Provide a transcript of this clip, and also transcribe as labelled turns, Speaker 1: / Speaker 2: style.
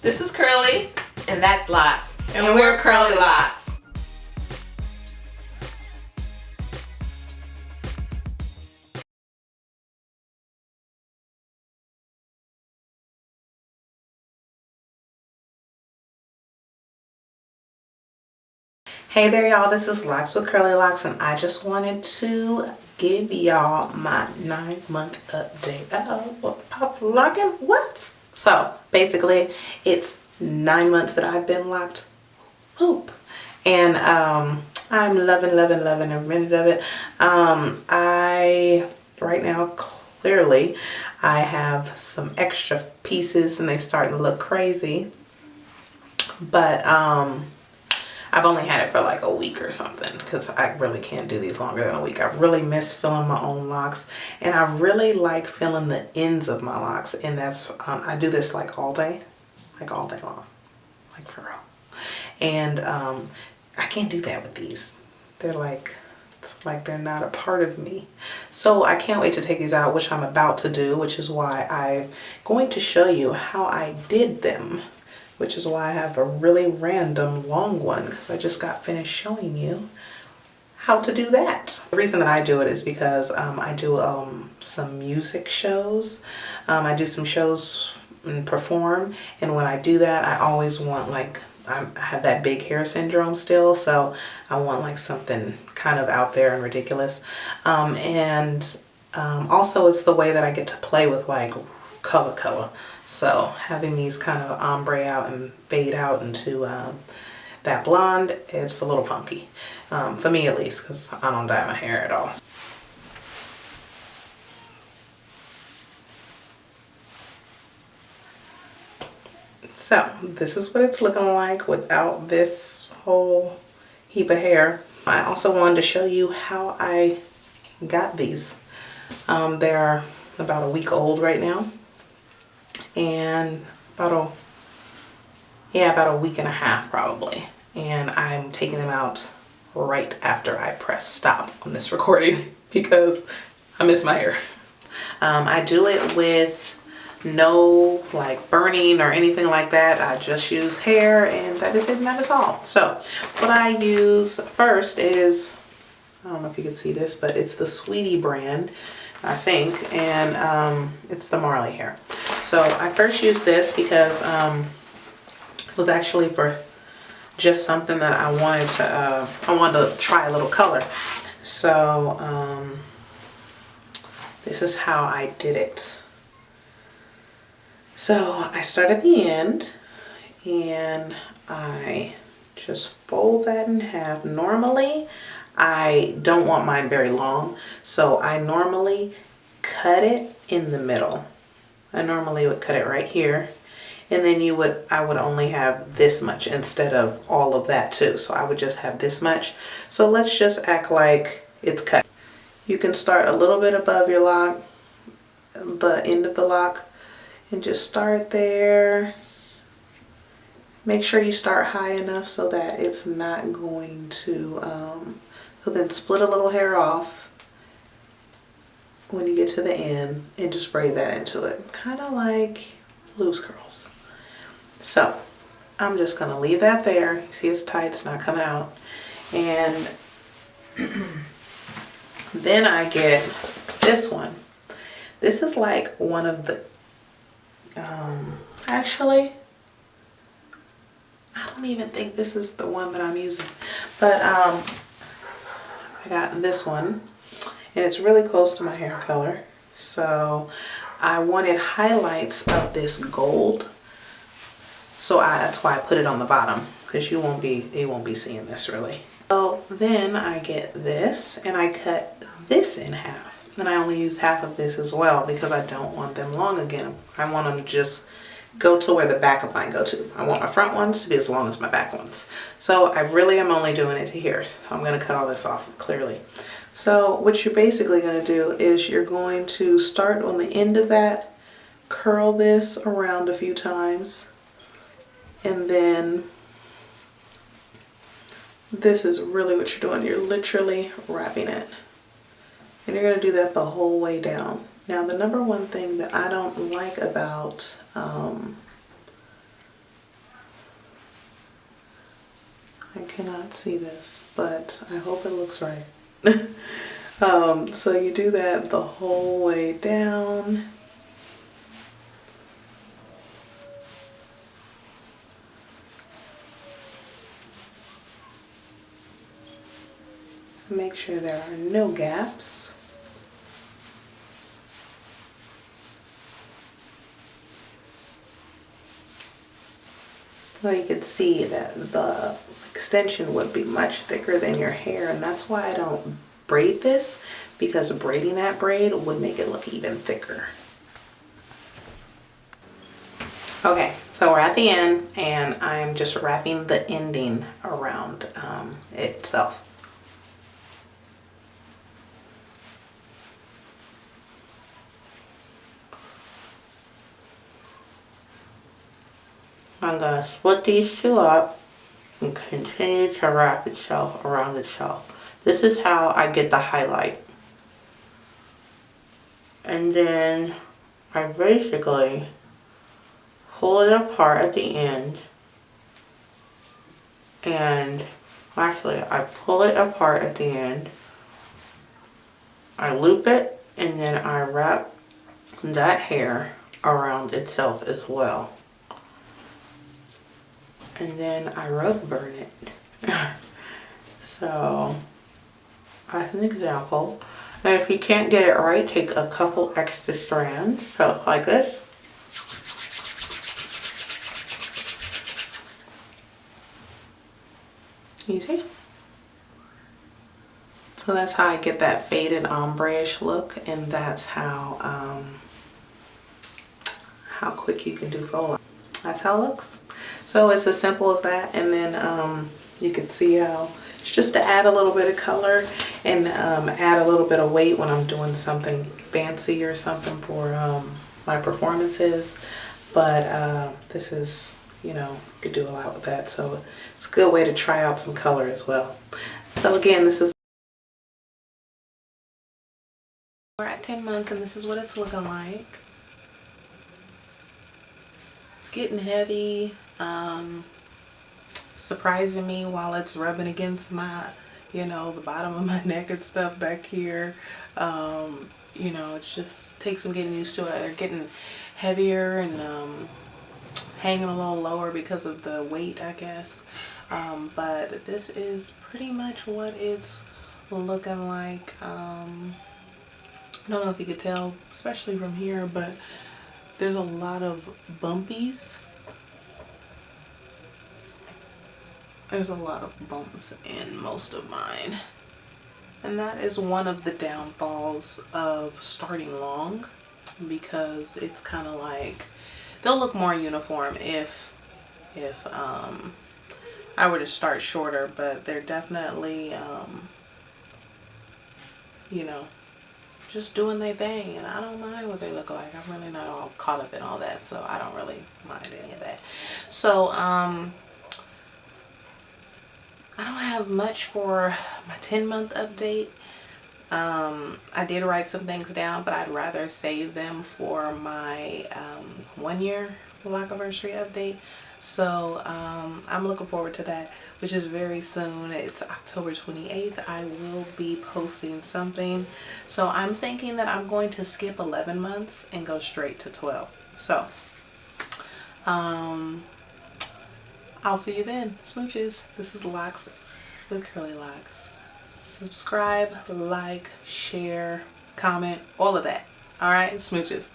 Speaker 1: This is Curly, and that's Locs, and we're Curlie Locs.
Speaker 2: Hey there y'all, this is Locs with Curlie Locs, and I just wanted to give y'all my 9-month update. Pop locking? What? So basically it's 9 months that I've been locked. Poop. And I'm loving every minute of it. Right now clearly I have some extra pieces and they starting to look crazy. But I've only had it for like a week or something because I really can't do these longer than a week. I really miss filling my own locks, and I really like filling the ends of my locks, and that's I do this like all day long, like for real. And I can't do that with these. They're like, it's like they're not a part of me. So I can't wait to take these out, which I'm about to do, which is why I'm going to show you how I did them, which is why I have a really random long one, because I just got finished showing you how to do that. The reason that I do it is because I do some music shows. I do some shows and perform, and when I do that, I always want like, I have that big hair syndrome still, so I want like something kind of out there and ridiculous. Also it's the way that I get to play with like color. So having these kind of ombre out and fade out into that blonde, it's a little funky. For me at least, because I don't dye my hair at all. So this is what it's looking like without this whole heap of hair. I also wanted to show you how I got these. They're about a week old right now, and about a week and a half probably. And I'm taking them out right after I press stop on this recording because I miss my hair. I do it with no like burning or anything like that. I just use hair, and that is it, and that is all. So what I use first is, I don't know if you can see this, but it's the Sweetie brand, I think, and it's the Marley hair. So I first used this because it was actually for just something that I wanted to try a little color. So this is how I did it. So I start at the end and I just fold that in half. Normally I don't want mine very long, so I normally cut it in the middle. I normally would cut it right here, and then I would only have this much instead of all of that too. So I would just have this much. So let's just act like it's cut. You can start a little bit above your lock, the end of the lock, and just start there. Make sure you start high enough so that it's not going to, so then split a little hair off when you get to the end and just braid that into it. Kind of like loose curls. So I'm just gonna leave that there. You see it's tight, it's not coming out. And then I get this one. This is like one of the, actually, I don't even think this is the one that I'm using, but I got this one, and it's really close to my hair color. So I wanted highlights of this gold, so that's why I put it on the bottom, because you won't be seeing this really. So then I get this and I cut this in half. And I only use half of this as well because I don't want them long again. I want them to just go to where the back of mine go to. I want my front ones to be as long as my back ones. So I really am only doing it to here. So I'm going to cut all this off clearly. So what you're basically going to do is you're going to start on the end of that, curl this around a few times, and then this is really what you're doing. You're literally wrapping it. And you're going to do that the whole way down. Now the number one thing that I don't like about I cannot see this, but I hope it looks right. So you do that the whole way down. Make sure there are no gaps. So you can see that the extension would be much thicker than your hair, and that's why I don't braid this, because braiding that braid would make it look even thicker. Okay, so we're at the end, and I'm just wrapping the ending around itself. I'm going to split these two up and continue to wrap itself around itself. This is how I get the highlight. And then I basically pull it apart at the end. And actually, I pull it apart at the end. I loop it, and then I wrap that hair around itself as well. And then I rub burn it. So, as an example, and if you can't get it right, take a couple extra strands, so like this. Easy. So that's how I get that faded ombre-ish look, and that's how quick you can do faux. That's how it looks. So it's as simple as that, and then you can see how it's just to add a little bit of color and add a little bit of weight when I'm doing something fancy or something for my performances. But this is, you know, you could do a lot with that, so it's a good way to try out some color as well. So again, this is, we're at 10 months, and this is what it's looking like. It's getting heavy, surprising me while it's rubbing against my, you know, the bottom of my neck and stuff back here. You know, it just takes some getting used to it. They're getting heavier and hanging a little lower because of the weight, I guess. But this is pretty much what it's looking like. I don't know if you could tell, especially from here, but there's a lot of bumpies. There's a lot of bumps in most of mine. And that is one of the downfalls of starting long, because it's kind of like, they'll look more uniform if I were to start shorter, but they're definitely, you know, just doing their thing, and I don't mind what they look like. I'm really not all caught up in all that, so I don't really mind any of that. So I don't have much for my 10-month update. I did write some things down, but I'd rather save them for my 1-year Locaversary update. So I'm looking forward to that, which is very soon. It's October 28th. I will be posting something. So I'm thinking that I'm going to skip 11 months and go straight to 12. So I'll see you then. Smooches. This is Locs with Curlie Locs. Subscribe, like, share, comment, all of that. All right, smooches.